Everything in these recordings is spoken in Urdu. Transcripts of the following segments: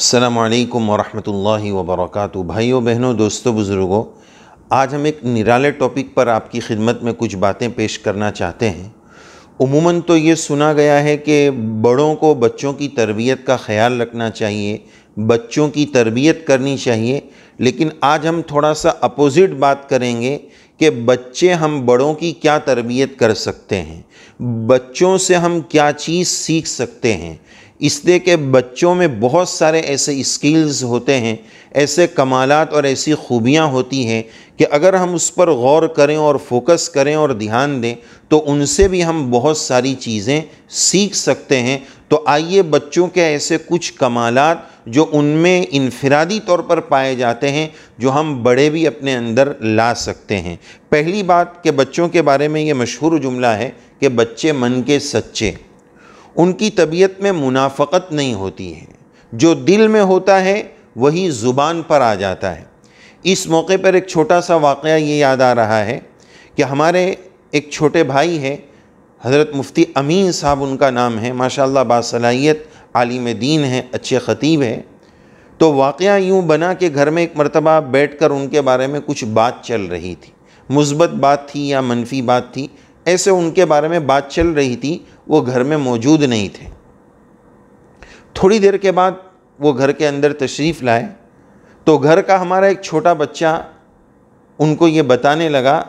السلام علیکم ورحمۃ اللہ وبرکاتہ۔ بھائیوں بہنوں، دوستوں، بزرگوں، آج ہم ایک نرالے ٹاپک پر آپ کی خدمت میں کچھ باتیں پیش کرنا چاہتے ہیں۔ عموماً تو یہ سنا گیا ہے کہ بڑوں کو بچوں کی تربیت کا خیال رکھنا چاہیے، بچوں کی تربیت کرنی چاہیے، لیکن آج ہم تھوڑا سا اپوزٹ بات کریں گے کہ بچے ہم بڑوں کی کیا تربیت کر سکتے ہیں، بچوں سے ہم کیا چیز سیکھ سکتے ہیں۔ اس لیے کہ بچوں میں بہت سارے ایسے اسکلز ہوتے ہیں، ایسے کمالات اور ایسی خوبیاں ہوتی ہیں کہ اگر ہم اس پر غور کریں اور فوکس کریں اور دھیان دیں تو ان سے بھی ہم بہت ساری چیزیں سیکھ سکتے ہیں۔ تو آئیے بچوں کے ایسے کچھ کمالات جو ان میں انفرادی طور پر پائے جاتے ہیں، جو ہم بڑے بھی اپنے اندر لا سکتے ہیں۔ پہلی بات کہ بچوں کے بارے میں یہ مشہور جملہ ہے کہ بچے من کے سچے، ان کی طبیعت میں منافقت نہیں ہوتی ہے، جو دل میں ہوتا ہے وہی زبان پر آ جاتا ہے۔ اس موقع پر ایک چھوٹا سا واقعہ یہ یاد آ رہا ہے کہ ہمارے ایک چھوٹے بھائی ہیں، حضرت مفتی امین صاحب ان کا نام ہے، ماشاءاللہ باصلاحیت عالم دین ہیں، اچھے خطیب ہیں۔ تو واقعہ یوں بنا کہ گھر میں ایک مرتبہ بیٹھ کر ان کے بارے میں کچھ بات چل رہی تھی، مثبت بات تھی یا منفی بات تھی، ایسے ان کے بارے میں بات چل رہی تھی، وہ گھر میں موجود نہیں تھے۔ تھوڑی دیر کے بعد وہ گھر کے اندر تشریف لائے تو گھر کا ہمارا ایک چھوٹا بچہ ان کو یہ بتانے لگا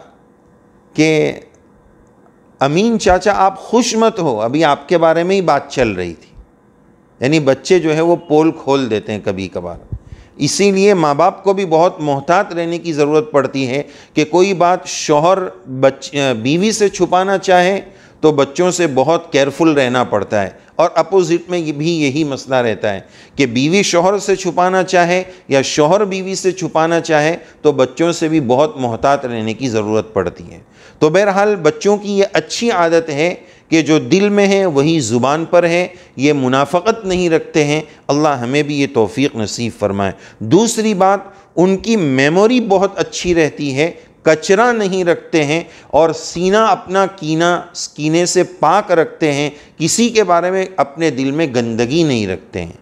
کہ امین چاچا آپ خوش مت ہو، ابھی آپ کے بارے میں ہی بات چل رہی تھی۔ یعنی بچے جو ہے وہ پول کھول دیتے ہیں کبھی کبھار، اسی لیے ماں باپ کو بھی بہت محتاط رہنے کی ضرورت پڑتی ہے کہ کوئی بات شوہر بیوی سے چھپانا چاہے تو بچوں سے بہت کیئرفل رہنا پڑتا ہے، اور اپوزٹ میں بھی یہی مسئلہ رہتا ہے کہ بیوی شوہر سے چھپانا چاہے یا شوہر بیوی سے چھپانا چاہے تو بچوں سے بھی بہت محتاط رہنے کی ضرورت پڑتی ہے۔ تو بہرحال بچوں کی یہ اچھی عادت ہے کہ جو دل میں ہے وہی زبان پر ہے، یہ منافقت نہیں رکھتے ہیں۔ اللہ ہمیں بھی یہ توفیق نصیب فرمائے۔ دوسری بات، ان کی میموری بہت اچھی رہتی ہے، کچرا نہیں رکھتے ہیں اور سینہ اپنا کینے سے پاک رکھتے ہیں، کسی کے بارے میں اپنے دل میں گندگی نہیں رکھتے ہیں۔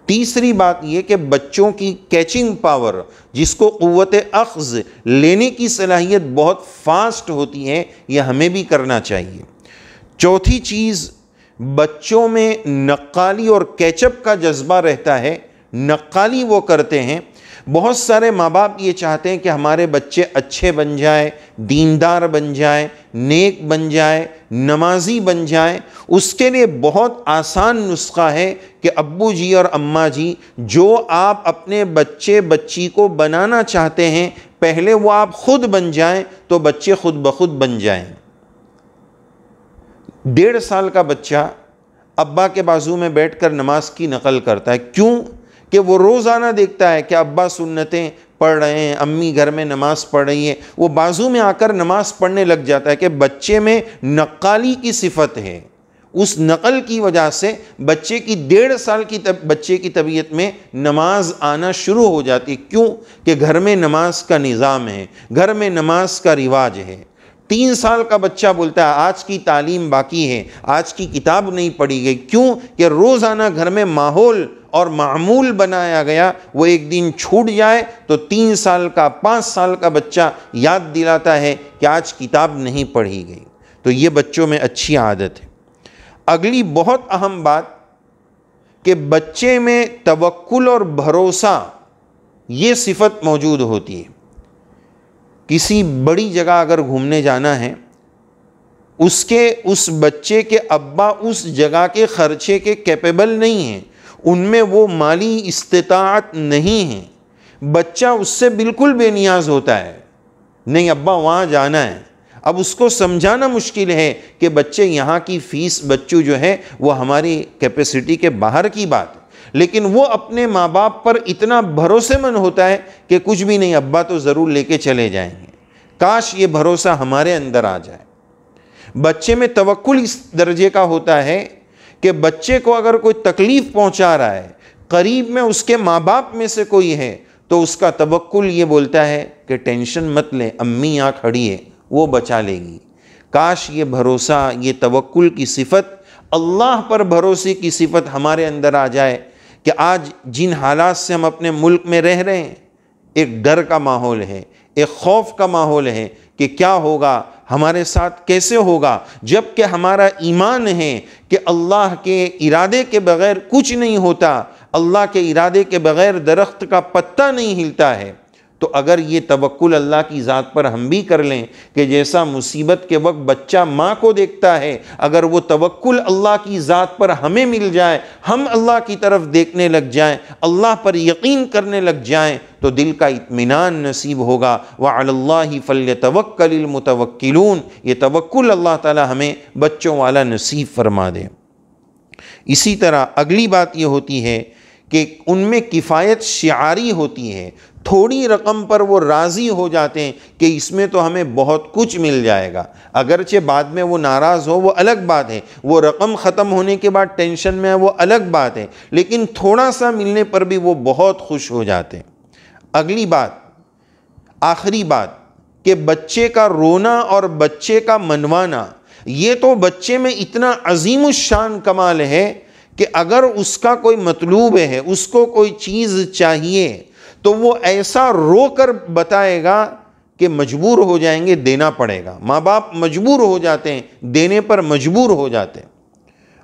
تیسری بات یہ کہ بچوں کی کیچنگ پاور، جس کو قوت اخذ لینے کی صلاحیت بہت فاسٹ ہوتی ہے، یہ ہمیں بھی کرنا چاہیے۔ چوتھی چیز، بچوں میں نقالی اور کیچ اپ کا جذبہ رہتا ہے، نقالی وہ کرتے ہیں۔ بہت سارے ماں باپ یہ چاہتے ہیں کہ ہمارے بچے اچھے بن جائیں، دیندار بن جائیں، نیک بن جائیں، نمازی بن جائیں۔ اس کے لیے بہت آسان نسخہ ہے کہ ابو جی اور اماں جی، جو آپ اپنے بچے بچی کو بنانا چاہتے ہیں، پہلے وہ آپ خود بن جائیں تو بچے خود بخود بن جائیں۔ 1.5 سال کا بچہ ابا کے بازو میں بیٹھ کر نماز کی نقل کرتا ہے، کیوں کہ وہ روزانہ دیکھتا ہے کہ ابا سنتیں پڑھ رہے ہیں، امی گھر میں نماز پڑھ رہی ہے، وہ بازو میں آ کر نماز پڑھنے لگ جاتا ہے کہ بچے میں نقالی کی صفت ہے۔ اس نقل کی وجہ سے بچے کی 1.5 سال کی بچے کی طبیعت میں نماز آنا شروع ہو جاتی ہے، کیوں کہ گھر میں نماز کا نظام ہے، گھر میں نماز کا رواج ہے۔ 3 سال کا بچہ بولتا ہے آج کی تعلیم باقی ہے، آج کی کتاب نہیں پڑھی گئی، کیوں کہ روزانہ گھر میں ماحول اور معمول بنایا گیا، وہ ایک دن چھوٹ جائے تو 3 سال کا 5 سال کا بچہ یاد دلاتا ہے کہ آج کتاب نہیں پڑھی گئی۔ تو یہ بچوں میں اچھی عادت ہے۔ اگلی بہت اہم بات کہ بچے میں توکل اور بھروسہ، یہ صفت موجود ہوتی ہے۔ کسی بڑی جگہ اگر گھومنے جانا ہے، اس بچے کے ابا اس جگہ کے خرچے کے کیپیبل نہیں ہیں، ان میں وہ مالی استطاعت نہیں ہے، بچہ اس سے بالکل بے نیاز ہوتا ہے، نہیں ابا وہاں جانا ہے۔ اب اس کو سمجھانا مشکل ہے کہ بچے یہاں کی فیس بچوں جو ہے وہ ہماری کیپیسٹی کے باہر کی بات ہے، لیکن وہ اپنے ماں باپ پر اتنا بھروسے مند ہوتا ہے کہ کچھ بھی نہیں، ابا تو ضرور لے کے چلے جائیں گے۔ کاش یہ بھروسہ ہمارے اندر آ جائے۔ بچے میں توکل اس درجے کا ہوتا ہے کہ بچے کو اگر کوئی تکلیف پہنچا رہا ہے، قریب میں اس کے ماں باپ میں سے کوئی ہے، تو اس کا توکل یہ بولتا ہے کہ ٹینشن مت لے، امی یہاں کھڑی ہے، وہ بچا لے گی۔ کاش یہ بھروسہ، یہ توکل کی صفت، اللہ پر بھروسے کی صفت ہمارے اندر آ جائے کہ آج جن حالات سے ہم اپنے ملک میں رہ رہے ہیں، ایک ڈر کا ماحول ہے، ایک خوف کا ماحول ہے کہ کیا ہوگا، ہمارے ساتھ کیسے ہوگا، جبکہ ہمارا ایمان ہے کہ اللہ کے ارادے کے بغیر کچھ نہیں ہوتا، اللہ کے ارادے کے بغیر درخت کا پتا نہیں ہلتا ہے۔ تو اگر یہ توکل اللہ کی ذات پر ہم بھی کر لیں کہ جیسا مصیبت کے وقت بچہ ماں کو دیکھتا ہے، اگر وہ توکل اللہ کی ذات پر ہمیں مل جائے، ہم اللہ کی طرف دیکھنے لگ جائیں، اللہ پر یقین کرنے لگ جائیں، تو دل کا اطمینان نصیب ہوگا۔ وَعَلَى اللَّهِ فَلْيَتَوَكَّلِ الْمُتَوَكِّلُونَ، یہ توکل اللہ تعالی ہمیں بچوں والا نصیب فرما دے۔ اسی طرح اگلی بات یہ ہوتی ہے کہ ان میں کفایت شعاری ہوتی ہے، تھوڑی رقم پر وہ راضی ہو جاتے ہیں کہ اس میں تو ہمیں بہت کچھ مل جائے گا، اگرچہ بعد میں وہ ناراض ہو وہ الگ بات ہے، وہ رقم ختم ہونے کے بعد ٹینشن میں ہے وہ الگ بات ہے، لیکن تھوڑا سا ملنے پر بھی وہ بہت خوش ہو جاتے ہیں۔ اگلی بات، آخری بات، کہ بچے کا رونا اور بچے کا منوانا، یہ تو بچے میں اتنا عظیم الشان کمال ہے کہ اگر اس کا کوئی مطلوب ہے، اس کو کوئی چیز چاہیے، تو وہ ایسا رو کر بتائے گا کہ مجبور ہو جائیں گے، دینا پڑے گا۔ ماں باپ مجبور ہو جاتے ہیں، دینے پر مجبور ہو جاتے ہیں،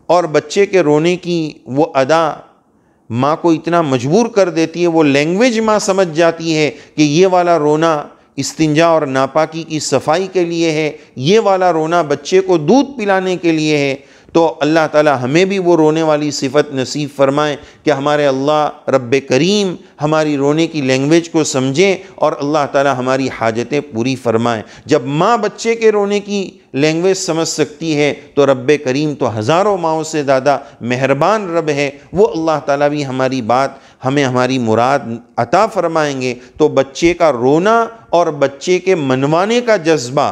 اور بچے کے رونے کی وہ ادا ماں کو اتنا مجبور کر دیتی ہے، وہ لینگویج ماں سمجھ جاتی ہے کہ یہ والا رونا استنجا اور ناپاکی کی صفائی کے لیے ہے، یہ والا رونا بچے کو دودھ پلانے کے لیے ہے۔ تو اللہ تعالی ہمیں بھی وہ رونے والی صفت نصیب فرمائیں کہ ہمارے اللہ رب کریم ہماری رونے کی لینگویج کو سمجھیں اور اللہ تعالی ہماری حاجتیں پوری فرمائیں۔ جب ماں بچے کے رونے کی لینگویج سمجھ سکتی ہے تو رب کریم تو ہزاروں ماؤں سے زیادہ مہربان رب ہے، وہ اللہ تعالی بھی ہماری بات ہمیں ہماری مراد عطا فرمائیں گے۔ تو بچے کا رونا اور بچے کے منوانے کا جذبہ،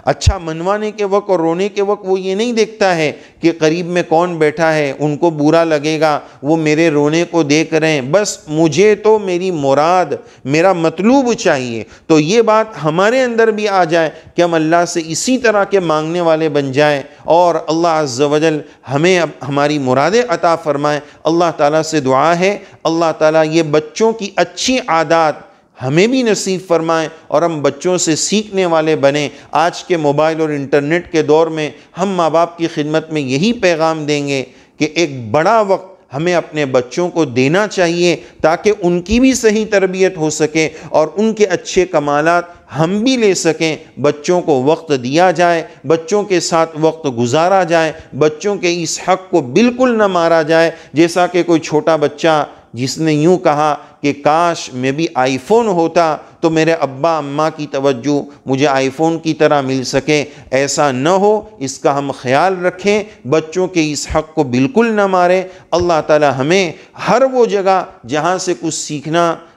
اچھا منوانے کے وقت اور رونے کے وقت وہ یہ نہیں دیکھتا ہے کہ قریب میں کون بیٹھا ہے، ان کو برا لگے گا، وہ میرے رونے کو دیکھ رہے ہیں، بس مجھے تو میری مراد، میرا مطلوب چاہیے۔ تو یہ بات ہمارے اندر بھی آ جائے کہ ہم اللہ سے اسی طرح کے مانگنے والے بن جائیں، اور اللہ عز و جل ہمیں ہماری مرادیں عطا فرمائیں۔ اللہ تعالیٰ سے دعا ہے اللہ تعالیٰ یہ بچوں کی اچھی عادات ہمیں بھی نصیب فرمائیں اور ہم بچوں سے سیکھنے والے بنیں۔ آج کے موبائل اور انٹرنیٹ کے دور میں ہم ماں باپ کی خدمت میں یہی پیغام دیں گے کہ ایک بڑا وقت ہمیں اپنے بچوں کو دینا چاہیے تاکہ ان کی بھی صحیح تربیت ہو سکے اور ان کے اچھے کمالات ہم بھی لے سکیں۔ بچوں کو وقت دیا جائے، بچوں کے ساتھ وقت گزارا جائے، بچوں کے اس حق کو بالکل نہ مارا جائے جیسا کہ کوئی چھوٹا بچہ جس نے یوں کہا کہ کاش میں بھی آئی فون ہوتا تو میرے ابا اماں کی توجہ مجھے آئی فون کی طرح مل سکے۔ ایسا نہ ہو، اس کا ہم خیال رکھیں، بچوں کے اس حق کو بالکل نہ ماریں۔ اللہ تعالی ہمیں ہر وہ جگہ جہاں سے کچھ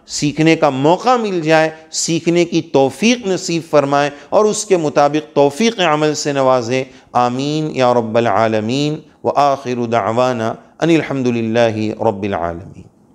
سیکھنے کا موقع مل جائے، سیکھنے کی توفیق نصیب فرمائے اور اس کے مطابق توفیق عمل سے نوازے۔ آمین یا رب العالمین۔ وآخر دعوانا ان الحمد للہ رب العالمین۔